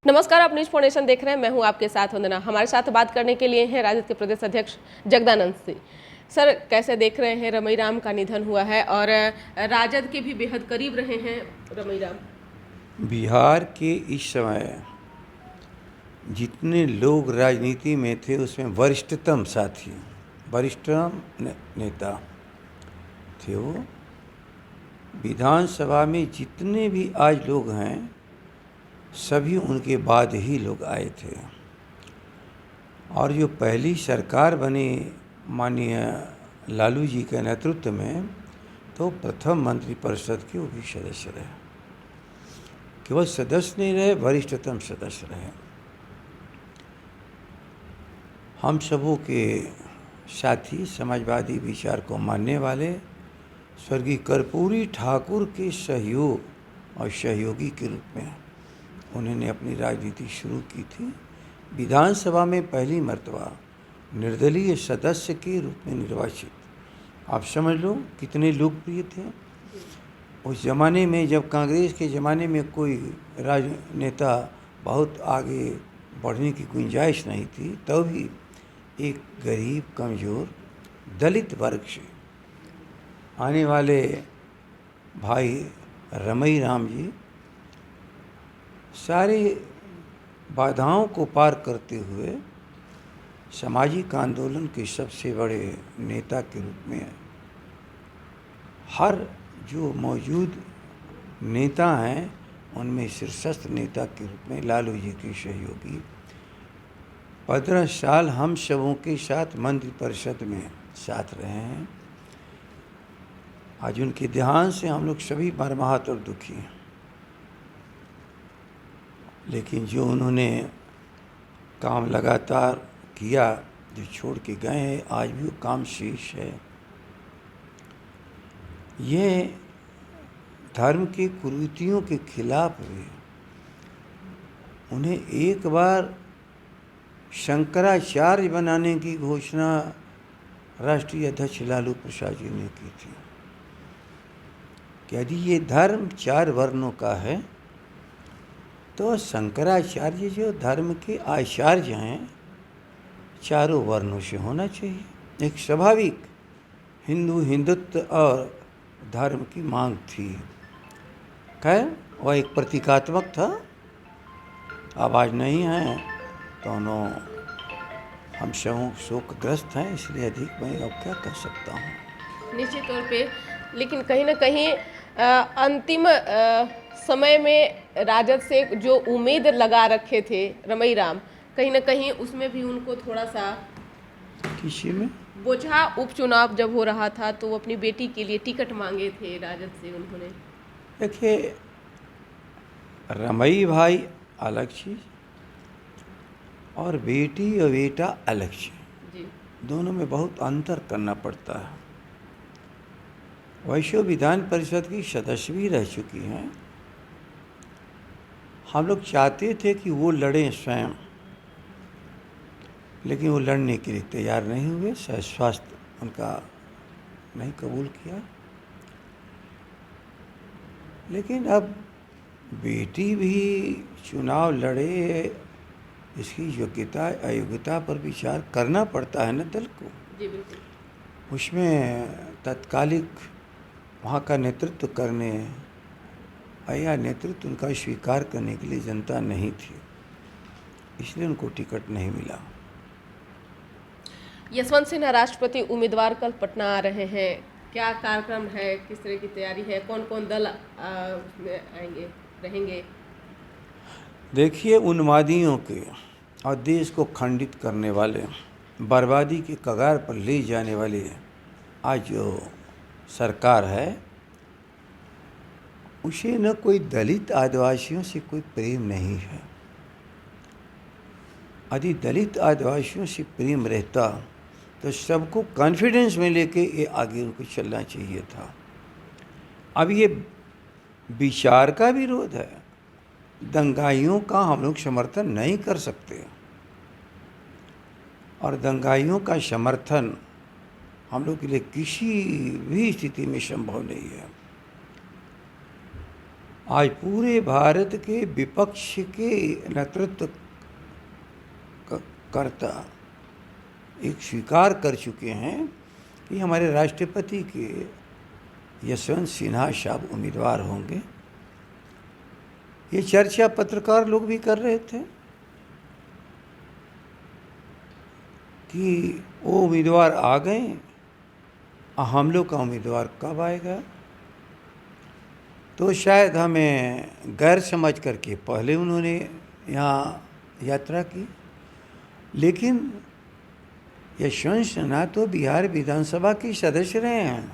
नमस्कार, आप news foundation देख रहे हैं। मैं हूं आपके साथ वंदना। हमारे साथ बात करने के लिए हैं राजद के प्रदेश अध्यक्ष जगदानंद सिंह। सर, कैसे देख रहे हैं, रमई राम का निधन हुआ है और राजद के भी बेहद करीब रहे हैं रमई राम। बिहार के इस समय जितने लोग राजनीति में थे उसमें वरिष्ठतम साथी, वरिष्ठतम नेता थे वो। विधानसभा में जितने भी आज लोग हैं सभी उनके बाद ही लोग आए थे, और जो पहली सरकार बनी माननीय लालू जी के नेतृत्व में, तो प्रथम मंत्रिपरिषद के वो भी सदस्य रहे। केवल सदस्य नहीं रहे, वरिष्ठतम सदस्य रहे। हम सबों के साथी, समाजवादी विचार को मानने वाले स्वर्गीय कर्पूरी ठाकुर के सहयोग और सहयोगी के रूप में उन्होंने अपनी राजनीति शुरू की थी। विधानसभा में पहली मर्तबा निर्दलीय सदस्य के रूप में निर्वाचित। आप समझ लो कितने लोकप्रिय थे उस ज़माने में, जब कांग्रेस के ज़माने में कोई राजनेता बहुत आगे बढ़ने की गुंजाइश नहीं थी, तब भी एक गरीब, कमज़ोर, दलित वर्ग से आने वाले भाई रमई राम जी सारे बाधाओं को पार करते हुए सामाजिक आंदोलन के सबसे बड़े नेता के रूप में, हर जो मौजूद नेता हैं उनमें शीर्षस्थ नेता के रूप में लालू जी के सहयोगी 15 साल हम सबों के साथ मंत्रिपरिषद में साथ रहे हैं। आज उनके देहांत से हम लोग सभी मर्माहत और दुखी हैं, लेकिन जो उन्होंने काम लगातार किया, जो छोड़ के गए हैं, आज भी वो काम शेष है। ये धर्म की कुरीतियों के खिलाफ हुए। उन्हें एक बार शंकराचार्य बनाने की घोषणा राष्ट्रीय अध्यक्ष लालू प्रसाद जी ने की थी कि यदि ये धर्म 4 वर्णों का है तो शंकराचार्य जो धर्म के आचार्य हैं 4 वर्णों से होना चाहिए। एक स्वाभाविक हिंदुत्व और धर्म की मांग थी। खैर, वह एक प्रतीकात्मक था। अब आज नहीं है, दोनों हम सब शोकग्रस्त हैं, इसलिए अधिक मैं अब क्या कह सकता हूँ। निश्चित तौर पे, लेकिन कहीं ना कहीं अंतिम समय में राजद से जो उम्मीद लगा रखे थे रमई राम, कहीं ना कहीं उसमें भी उनको थोड़ा सा किसी में बोझा। उपचुनाव जब हो रहा था तो वो अपनी बेटी के लिए टिकट मांगे थे राजद से उन्होंने। देखिए, रमई भाई अलग चीज़ और बेटी और बेटा अलग चीज़ जी। दोनों में बहुत अंतर करना पड़ता है। वैसे विधान परिषद की सदस्य भी रह चुकी हैं। हम लोग चाहते थे कि वो लड़ें स्वयं, लेकिन वो लड़ने के लिए तैयार नहीं हुए। शायद स्वास्थ्य उनका नहीं कबूल किया। लेकिन अब बेटी भी चुनाव लड़े, इसकी योग्यता अयोग्यता पर विचार करना पड़ता है न दल को। जी बिल्कुल। उसमें तत्कालिक वहाँ का नेतृत्व करने या नेतृत्व उनका स्वीकार करने के लिए जनता नहीं थी, इसलिए उनको टिकट नहीं मिला। यशवंत सिन्हा राष्ट्रपति उम्मीदवार कल पटना आ रहे हैं। क्या कार्यक्रम है, किस तरह की तैयारी है, कौन कौन दल उसमें आएंगे, रहेंगे? देखिए, उन्मादियों के और देश को खंडित करने वाले, बर्बादी के कगार पर ले जाने वाली आज जो सरकार है, उसे न कोई दलित आदिवासियों से कोई प्रेम नहीं है। यदि दलित आदिवासियों से प्रेम रहता तो सबको कॉन्फिडेंस में लेके ये आगे उनको चलना चाहिए था। अब ये विचार का विरोध है, दंगाइयों का हम लोग समर्थन नहीं कर सकते, और दंगाइयों का समर्थन हम लोग के लिए किसी भी स्थिति में संभव नहीं है। आज पूरे भारत के विपक्ष के नेतृत्व करता एक स्वीकार कर चुके हैं कि हमारे राष्ट्रपति के यशवंत सिन्हा साहब उम्मीदवार होंगे। ये चर्चा पत्रकार लोग भी कर रहे थे कि वो उम्मीदवार आ गए, हम लोग का उम्मीदवार कब आएगा। तो शायद हमें गैर समझ करके पहले उन्होंने यहाँ यात्रा की, लेकिन यशवंत सिन्हा तो बिहार विधानसभा के सदस्य रहे हैं,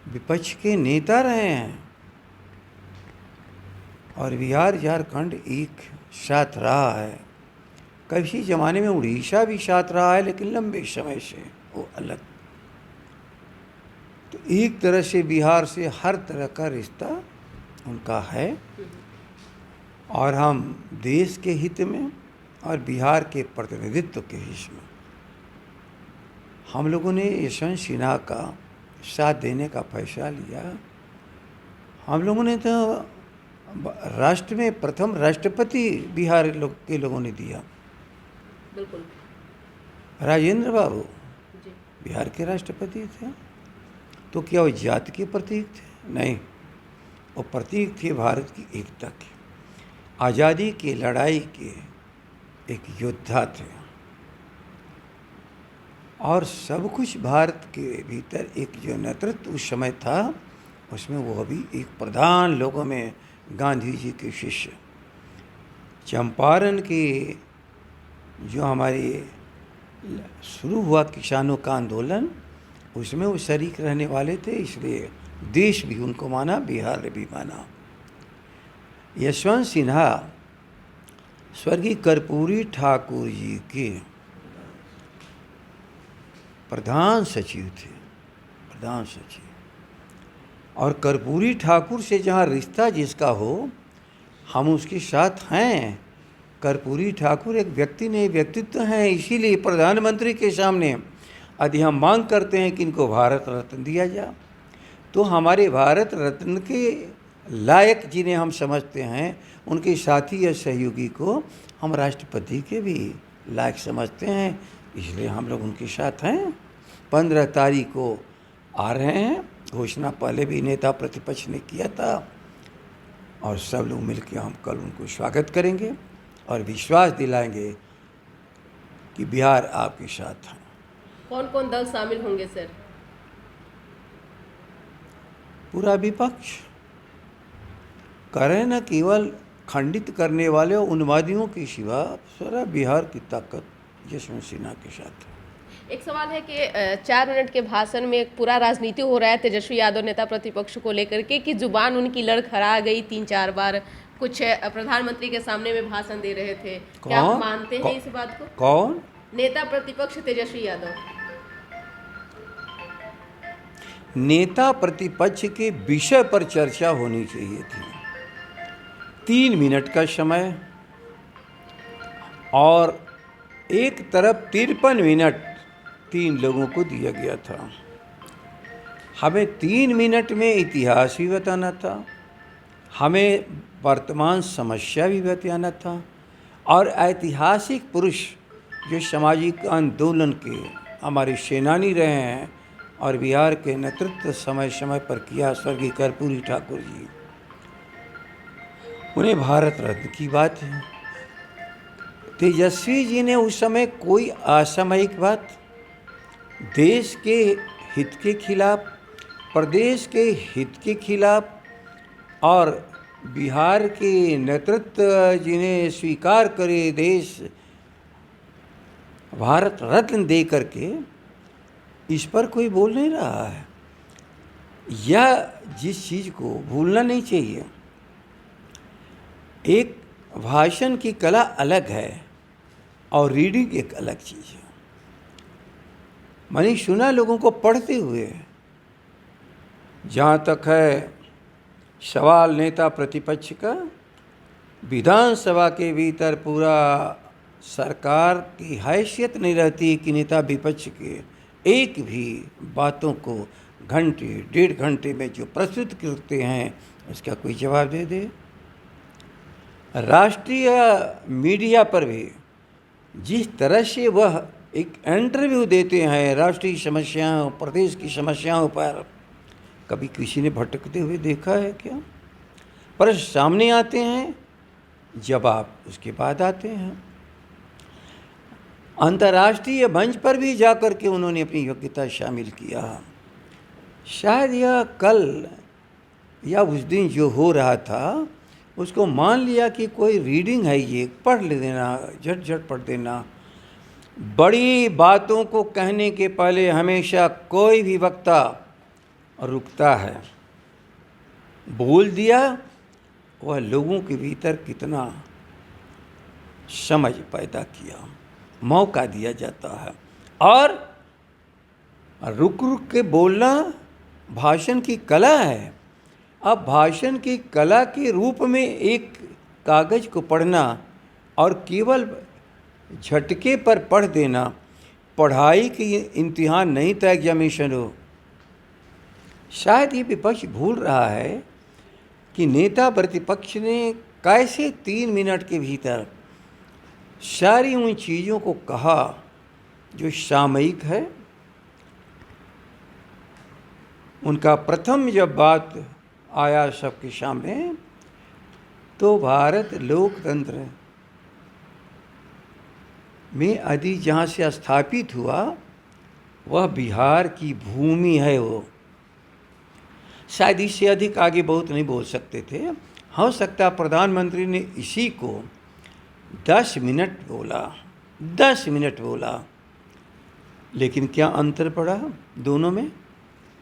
विपक्ष के नेता रहे हैं, और बिहार झारखंड एक साथ रहा है। कभी ज़माने में उड़ीसा भी साथ रहा है, लेकिन लंबे समय से वो अलग। तो एक तरह से बिहार से हर तरह का रिश्ता उनका है, और हम देश के हित में और बिहार के प्रतिनिधित्व के हित में हम लोगों ने यशवंत सिन्हा का साथ देने का फैसला लिया। हम लोगों ने तो राष्ट्र में प्रथम राष्ट्रपति बिहार के लोगों ने दिया। बिल्कुल। राजेंद्र बाबू जी। बिहार के राष्ट्रपति थे। तो क्या वो जाति के प्रतीक थे? नहीं, वो प्रतीक थे भारत की एकता के, आज़ादी की लड़ाई के एक योद्धा थे। और सब कुछ भारत के भीतर एक जो नेतृत्व उस समय था, उसमें वो अभी एक प्रधान लोगों में गांधी जी के शिष्य, चंपारण के जो हमारे शुरू हुआ किसानों का आंदोलन, उसमें वो शरीक रहने वाले थे, इसलिए देश भी उनको माना, बिहार ने भी माना। यशवंत सिन्हा स्वर्गीय कर्पूरी ठाकुर जी के प्रधान सचिव थे, प्रधान सचिव। और कर्पूरी ठाकुर से जहाँ रिश्ता जिसका हो, हम उसके साथ हैं। कर्पूरी ठाकुर एक व्यक्ति नहीं, व्यक्तित्व हैं। इसीलिए प्रधानमंत्री के सामने यदि हम मांग करते हैं कि इनको भारत रत्न दिया जाए, तो हमारे भारत रत्न के लायक जिन्हें हम समझते हैं, उनके साथी या सहयोगी को हम राष्ट्रपति के भी लायक समझते हैं, इसलिए हम लोग उनके साथ हैं। 15 तारीख को आ रहे हैं, घोषणा पहले भी नेता प्रतिपक्ष ने किया था, और सब लोग मिलकर हम कल उनको स्वागत करेंगे और विश्वास दिलाएंगे कि बिहार आपके साथ है। कौन कौन दल शामिल होंगे सर? पूरा विपक्ष करें, न केवल खंडित करने वाले और उन्मादियों के सिवा सारा बिहार की ताकत यशवंत सिन्हा के साथ है। एक सवाल है कि 4 मिनट के भाषण में एक पूरा राजनीति हो रहा है तेजस्वी यादव नेता प्रतिपक्ष को लेकर के, कि जुबान उनकी लड़खड़ा गई 3-4 बार, कुछ प्रधानमंत्री के सामने में भाषण दे रहे थे। क्या आप मानते हैं इस बात को? कौन नेता प्रतिपक्ष तेजस्वी यादव। नेता प्रतिपक्ष के विषय पर चर्चा होनी चाहिए थी। 3 मिनट का समय, और एक तरफ 53 मिनट 3 लोगों को दिया गया था। हमें 3 मिनट में इतिहास भी बताना था, हमें वर्तमान समस्या भी बताना था, और ऐतिहासिक पुरुष जो सामाजिक आंदोलन के हमारे सेनानी रहे हैं और बिहार के नेतृत्व समय समय पर किया, स्वर्गीय कर्पूरी ठाकुर जी, उन्हें भारत रत्न की बात है। तेजस्वी जी ने उस समय कोई असामयिक बात, देश के हित के खिलाफ, प्रदेश के हित के खिलाफ, और बिहार के नेतृत्व जिन्हें स्वीकार करे देश भारत रत्न दे करके, इस पर कोई बोल नहीं रहा है। यह जिस चीज़ को भूलना नहीं चाहिए, एक भाषण की कला अलग है और रीडिंग एक अलग चीज़ है। मैंने सुना लोगों को पढ़ते हुए। जहाँ तक है सवाल नेता प्रतिपक्ष का, विधानसभा के भीतर पूरा सरकार की हैसियत नहीं रहती कि नेता विपक्ष के एक भी बातों को घंटे 1.5 घंटे में जो प्रस्तुत करते हैं, उसका कोई जवाब दे दे। राष्ट्रीय मीडिया पर भी जिस तरह से वह एक इंटरव्यू देते हैं राष्ट्रीय समस्याओं, प्रदेश की समस्याओं पर, कभी किसी ने भटकते हुए देखा है क्या? पर सामने आते हैं, जवाब उसके बाद आते हैं। अंतर्राष्ट्रीय मंच पर भी जाकर के उन्होंने अपनी योग्यता शामिल किया। शायद यह कल या उस दिन जो हो रहा था उसको मान लिया कि कोई रीडिंग है, ये पढ़ लेना, झट झट पढ़ देना। बड़ी बातों को कहने के पहले हमेशा कोई भी वक्ता रुकता है। बोल दिया, वह लोगों के भीतर कितना समझ पैदा किया, मौका दिया जाता है। और रुक रुक के बोलना भाषण की कला है। अब भाषण की कला के रूप में एक कागज़ को पढ़ना और केवल झटके पर पढ़ देना, पढ़ाई की इम्तिहान नहीं था, एग्जामिनेशन हो। शायद ये विपक्ष भूल रहा है कि नेता प्रतिपक्ष ने कैसे 3 मिनट के भीतर सारी उन चीज़ों को कहा जो सामयिक है। उनका प्रथम जब बात आया सबके सामने, तो भारत लोकतंत्र में आदि जहाँ से स्थापित हुआ वह बिहार की भूमि है। वो शायद इससे अधिक आगे बहुत नहीं बोल सकते थे। हो सकता प्रधानमंत्री ने इसी को 10 मिनट बोला, 10 मिनट बोला। लेकिन क्या अंतर पड़ा दोनों में?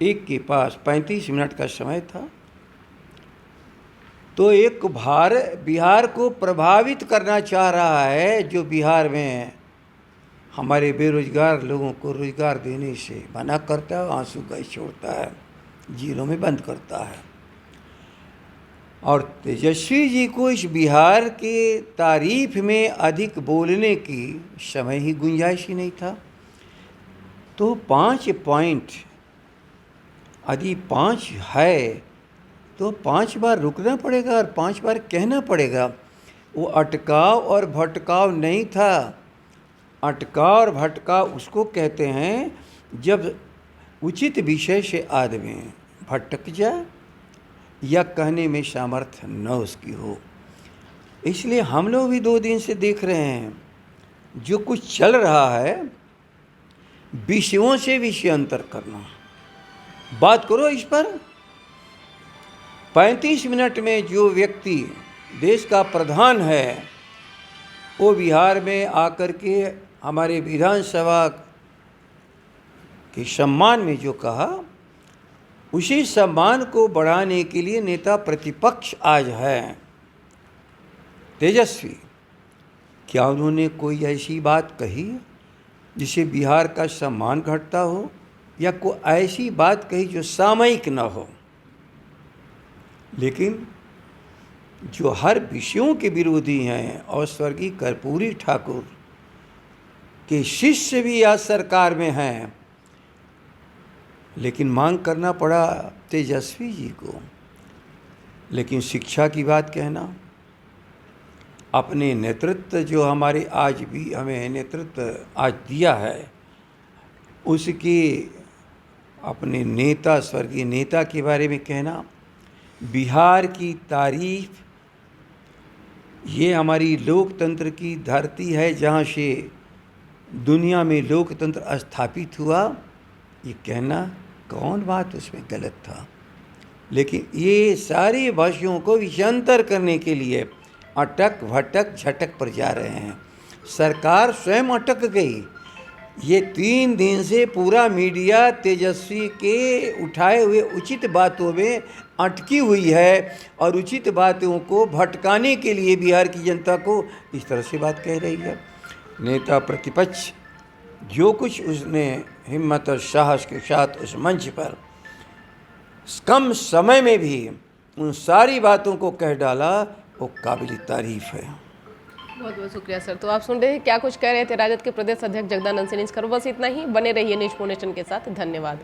एक के पास 35 मिनट का समय था, तो एक बिहार को प्रभावित करना चाह रहा है, जो बिहार में हमारे बेरोजगार लोगों को रोजगार देने से मना करता है, आंसू गैस छोड़ता है, जेलों में बंद करता है। और तेजस्वी जी को इस बिहार के तारीफ में अधिक बोलने की समय ही गुंजाइश ही नहीं था। तो 5 पॉइंट यदि 5 है तो 5 बार रुकना पड़ेगा और 5 बार कहना पड़ेगा। वो अटकाव और भटकाव नहीं था। अटकाव और भटकाव उसको कहते हैं जब उचित विषय से आदमी भटक जाए या कहने में सामर्थ्य न उसकी हो। इसलिए हम लोग भी 2 दिन से देख रहे हैं जो कुछ चल रहा है, विषयों से विषय अंतर करना। बात करो इस पर। 35 मिनट में जो व्यक्ति देश का प्रधान है वो बिहार में आकर के हमारे विधानसभा के सम्मान में जो कहा, उसी सम्मान को बढ़ाने के लिए नेता प्रतिपक्ष आज है तेजस्वी। क्या उन्होंने कोई ऐसी बात कही जिसे बिहार का सम्मान घटता हो, या कोई ऐसी बात कही जो सामयिक न हो? लेकिन जो हर विषयों के विरोधी हैं और स्वर्गीय कर्पूरी ठाकुर के शिष्य भी आज सरकार में हैं, लेकिन मांग करना पड़ा तेजस्वी जी को। लेकिन शिक्षा की बात कहना, अपने नेतृत्व जो हमारे आज भी हमें नेतृत्व आज दिया है, उसकी अपने नेता स्वर्गीय नेता के बारे में कहना, बिहार की तारीफ, ये हमारी लोकतंत्र की धरती है जहाँ से दुनिया में लोकतंत्र स्थापित हुआ, ये कहना कौन बात उसमें गलत था? लेकिन ये सारी भाषाओं को विषयांतर करने के लिए अटक भटक झटक पर जा रहे हैं। सरकार स्वयं अटक गई। ये 3 दिन से पूरा मीडिया तेजस्वी के उठाए हुए उचित बातों में अटकी हुई है और उचित बातों को भटकाने के लिए बिहार की जनता को इस तरह से बात कह रही है। नेता प्रतिपक्ष जो कुछ उसने हिम्मत और साहस के साथ उस मंच पर कम समय में भी उन सारी बातों को कह डाला, वो काबिल तारीफ है। बहुत बहुत शुक्रिया सर। तो आप सुन रहे हैं क्या कुछ कह रहे थे राजद के प्रदेश अध्यक्ष जगदानंद सिंह। बस इतना ही, बने रहिए न्यूज़ नेशन के साथ। धन्यवाद।